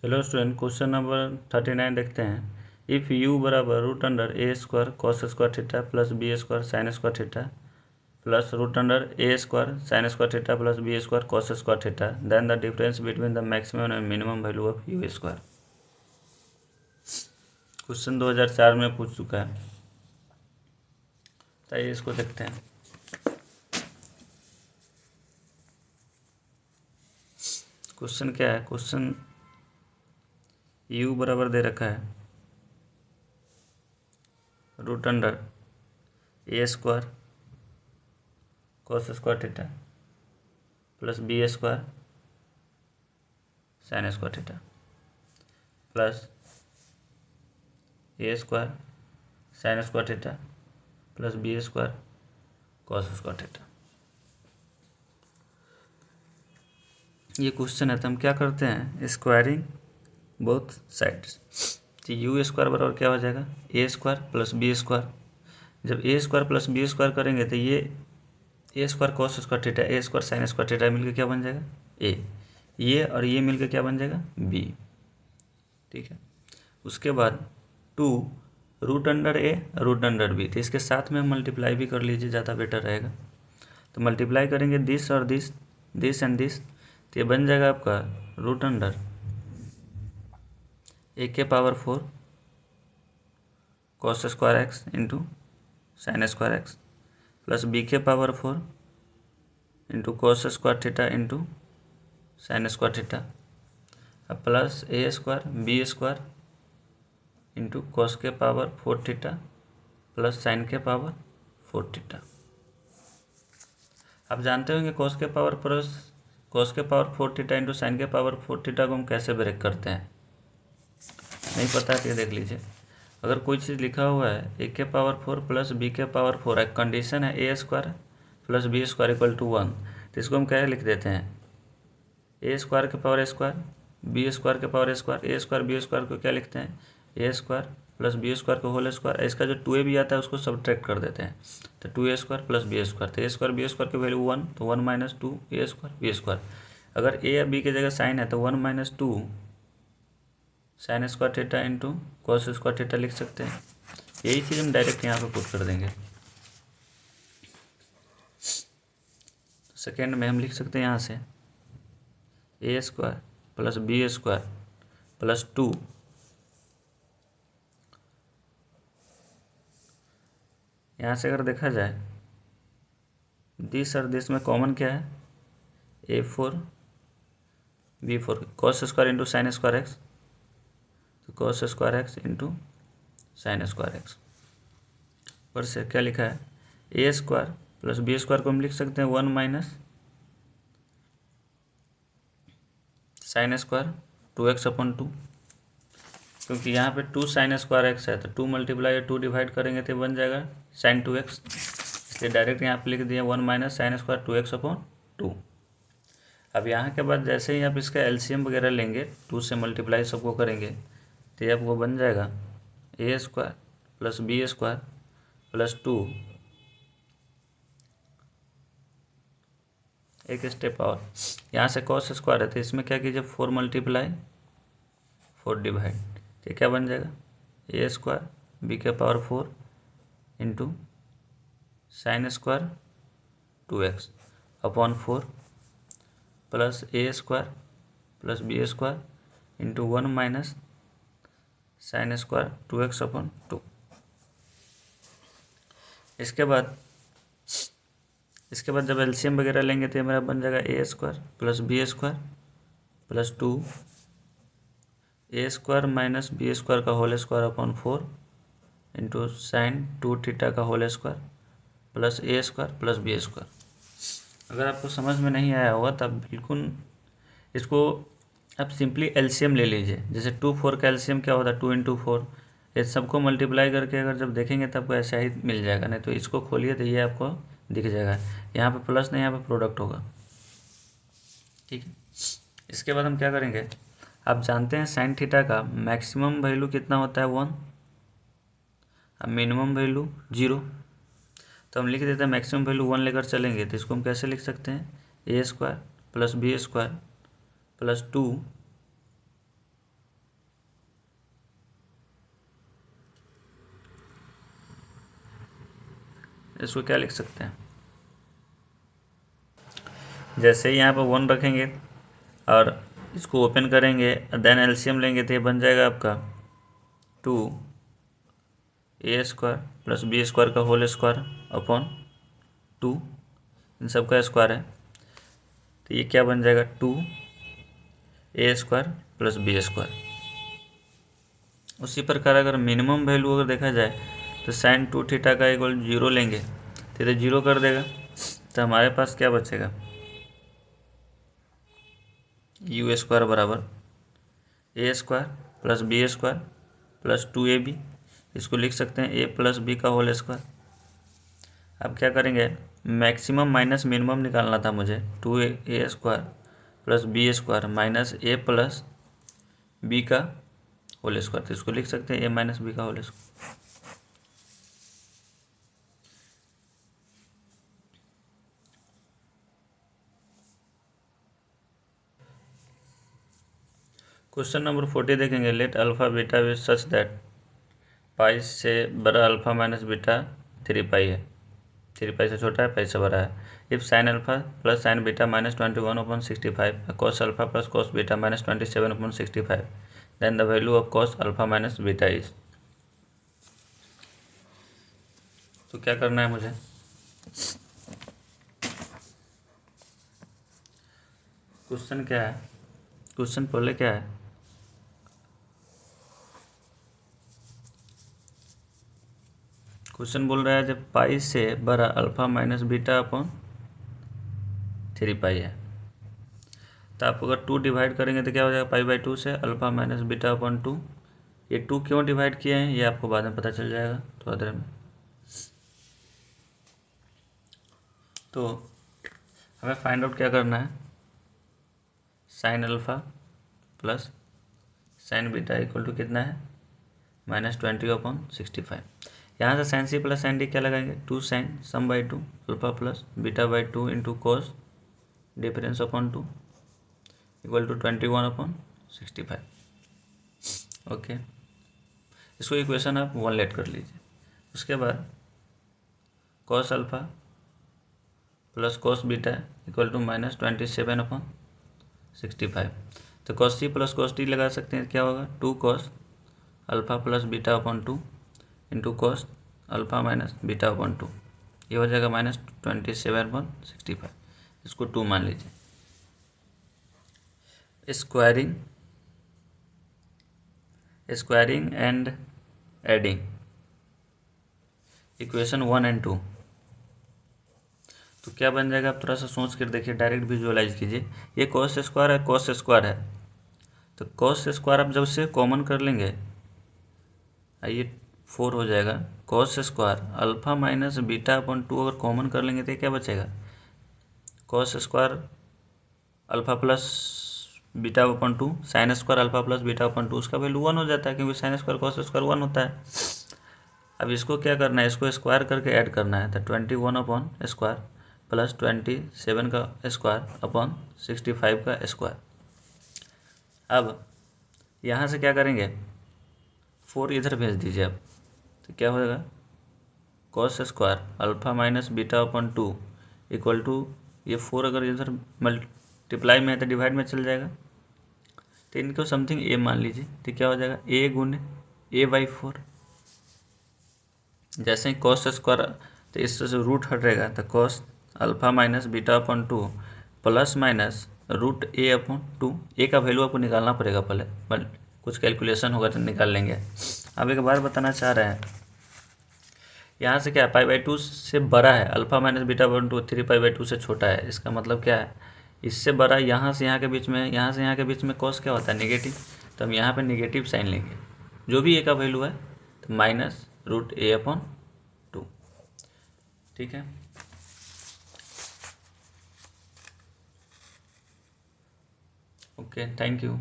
Hello student, question number 39 देखते हैं। If u बराबर root under a square cos square theta plus b square sine square theta plus root under a square sine square theta plus b square cos square theta, then the difference between the maximum and minimum value of u square. Question 2004 में पूछ चुका है, तो इसको देखते हैं। Question क्या है? क्वेश्चन u बराबर दे रखा है root under a square cos square theta plus b square sine square theta plus a square sine square theta plus b square cos square theta. ये क्वेश्चन है, तो हम क्या करते हैं, स्क्वायरिंग बोथ साइड्स। तो यू स्क्वायर बराबर क्या हो जाएगा, a square plus b square. जब a square plus b square करेंगे तो ये a square cos square theta a square sine square theta मिलकर क्या बन जाएगा, ए। ये और ये मिलकर क्या बन जाएगा, बी। ठीक है। उसके बाद 2 रूट अंडर ए रूट अंडर बी, तो इसके साथ में मल्टीप्लाई भी कर लीजिए, ज़्यादा बेटर रहेगा। तो मल्टीप्लाई करेंगे दिस और दिस एंड दिस, तो ये बन जाएगा आपका रूट अंडर ए के power 4 cos square x into sine square x plus b के power 4 into cos square theta into sine square theta plus a square b square into cos के power 4 theta plus sine के power 4 theta. आप जानते होंगे cos के power 4 theta into sine के power 4 theta को हम कैसे ब्रेक करते हैं, नहीं पता तो ये देख लीजिए। अगर कोई चीज़ लिखा हुआ है ए के पावर 4 प्लस बी के पावर 4, एक कंडीशन है a square plus b square equal to 1, तो इसको हम क्या लिख देते हैं, ए स्क्वायर के पावर स्क्वायर बी स्क्वायर के power square. A square b square को क्या लिखते हैं, a square plus b square को होल स्क्वायर। इसका जो 2a भी आता है उसको सब्ट्रैक्ट कर देते हैं, तो 2a square plus b square. तो ए स्क्वायर बी स्क्वायर की वैल्यू 1, तो 1 minus 2 a square b square. अगर ए या बी की जगह साइन है तो 1 minus 2 sign square theta into cos square theta लिख सकते हैं। यही चीज़ हम डायरेक्ट यहाँ पे पुट कर देंगे। सेकेंड में हम लिख सकते हैं यहाँ से a square plus b square plus 2 यहाँ से अगर देखा जाए दिस और दिस में कॉमन क्या है, a4 b4 cos square into sine square x, तो cos square x into sine square x. पर से क्या लिखा है, a square plus b square को हम लिख सकते हैं 1 minus sine square 2x upon 2, क्योंकि यहाँ पे 2 साइन स्क्वायर एक्स है, तो 2 मल्टीप्लाई 2 डिवाइड करेंगे तो बन जाएगा साइन 2x, इसलिए डायरेक्ट यहाँ पे लिख दिया 1 minus sine square 2x upon 2। अब यहाँ के बाद जैसे ही आप इसका एलसीएम वगैरह लेंगे, 2 से मल्टीप्लाई सबको करेंगे, तो ये आपको बन जाएगा a square plus b square plus 2, एक स्टेप और, यहाँ से कॉस स्क्वायर है तो इसमें क्या कीजिए 4 मल्टीप्लाई 4 डिवाइड, तो क्या बन जाएगा ए स्क्वायर बी के power 4 into sine square 2x upon 4 plus a square plus b square into 1 minus sine square 2x upon 2। इसके बाद जब एलसीएम वगैरह लेंगे तो मेरा बन जाएगा a square plus b square plus 2 a square minus b square का whole square upon 4 into sine 2 theta का whole square plus a square plus b square. अगर आपको समझ में नहीं आया होगा तब बिल्कुल इसको आप सिंपली एलसीएम ले लीजिए। जैसे 2 4 का एलसीएम क्या होता है 2 इंटू 4, ये सबको मल्टीप्लाई करके अगर जब देखेंगे तब आपको ऐसा ही मिल जाएगा, नहीं तो इसको खोलिए तो ये आपको दिख जाएगा, यहाँ पे प्लस नहीं यहाँ पे प्रोडक्ट होगा। ठीक है। इसके बाद हम क्या करेंगे, आप जानते हैं साइन थीटा का मैक्सिमम वैल्यू कितना होता है 1, अब मिनिमम वैल्यू 0, तो हम लिख देते हैं मैक्सिमम वैल्यू 1 लेकर चलेंगे, तो इसको हम कैसे लिख सकते हैं, a square plus b square plus 2 इसको क्या लिख सकते हैं, जैसे ही यहाँ पर 1 रखेंगे और इसको ओपन करेंगे देन एलसीएम लेंगे तो ये बन जाएगा आपका 2a² प्लस b² का होल स्क्वायर अपॉन 2, इन सब का स्क्वायर है तो ये क्या बन जाएगा 2a² प्लस b²। उसी प्रकार अगर मिनिमम वैल्यू अगर देखा जाए तो साइन 2θ का इक्वल 0 लेंगे तो ये 0 कर देगा, तो हमारे पास क्या बचेगा u² बराबर a² plus b² plus 2ab, इसको लिख सकते हैं a प्लस b का होल स्क्वायर। अब क्या करेंगे, मैक्सिमम माइनस मिनिमम निकालना था मुझे, 2a² plus b² minus a plus b का होल स्क्वायर, तो इसको लिख सकते हैं a माइनस b का होल स्क्वायर। क्वेश्चन नंबर 40 देखेंगे, let alpha beta be such that pi से बड़ा अल्फा माइनस बीटा 3 पाई है, 3 पाई से छोटा है, पाई से बड़ा है। If sine alpha plus sine beta minus 21/65 cos alpha plus cos beta minus 27/65 then the value of cos alpha minus beta is. तो क्या करना है मुझे, क्वेश्चन क्या है, क्वेश्चन पहले क्या है, क्वेश्चन बोल रहा है जब पाई से बड़ा अल्फा माइनस बीटा अपॉन 3 पाई है, तो आप अगर 2 डिवाइड करेंगे तो क्या हो जाएगा पाई/2 से अल्फा माइनस बीटा अपॉन 2। ये 2 क्यों डिवाइड किए हैं ये आपको बाद में पता चल जाएगा थोड़ा देर में। तो हमें फाइंड आउट क्या करना है, sine alpha plus sine beta equal to कितना है -20/65। यहाँ से sine C plus sine D क्या लगाएंगे, 2 साइन सम/2 अल्फा प्लस बीटा/2 into cos difference upon 2 equal to 21/65। Okay, इसको इक्वेशन आप 1 लेट कर लीजिए। उसके बाद cos alpha plus cos beta equal to -27/65। तो cos C plus cos D लगा सकते हैं, क्या होगा 2 cos alpha plus beta upon 2 into cos alpha minus beta upon 2, ये हो जाएगा -27/65। इसको 2 मान लीजिए। Squaring and adding equation 1 and 2, तो क्या बन जाएगा, आप थोड़ा सा सोच कर देखिए, डायरेक्ट विजुअलाइज कीजिए। ये कॉस स्क्वायर है, कॉस स्क्वायर है, तो कॉस स्क्वायर आप जब से कॉमन कर लेंगे ये 4 हो जाएगा, cos square alpha minus beta upon 2 अगर कॉमन कर लेंगे तो क्या बचेगा, cos square alpha plus beta upon 2 sine square alpha plus beta upon 2, उसका वैल्यू 1 हो जाता है क्योंकि साइन स्क्वायर कॉस स्क्वायर 1 होता है। अब इसको क्या करना है, इसको स्क्वायर करके ऐड करना है, तो 21/² प्लस 27 का स्क्वायर अपॉन 65 का स्क्वायर। अब यहाँ से क्या करेंगे, 4 इधर भेज दीजिए आप, तो क्या हो जाएगा cos square alpha minus beta upon 2 equal to, ये 4 अगर इधर मल्टीप्लाई में है तो डिवाइड में चल जाएगा, तो इनको समथिंग ए मान लीजिए, तो क्या हो जाएगा a गुने a/4। जैसे ही कॉस स्क्वायर, तो इससे जो रूट हटेगा तो cos alpha minus beta upon 2 plus minus root a upon 2, a का वैल्यू आपको निकालना पड़ेगा पहले, बट कुछ कैलकुलेशन होगा तो निकाल लेंगे। अब एक बार बताना चाह रहे हैं, यहाँ से क्या है पाई/2 से बड़ा है, अल्फा माइनस बीटा अपॉन 2 3 पाई/2 से छोटा है, इसका मतलब क्या है, इससे बड़ा यहाँ से यहाँ के बीच में, यहाँ से यहाँ के बीच में कॉस क्या होता है नेगेटिव, तो हम यहाँ पे नेगेटिव साइन लेंगे, जो भी ए का वैल्यू है तो -√a/2। ठीक है, ओके, थैंक यू।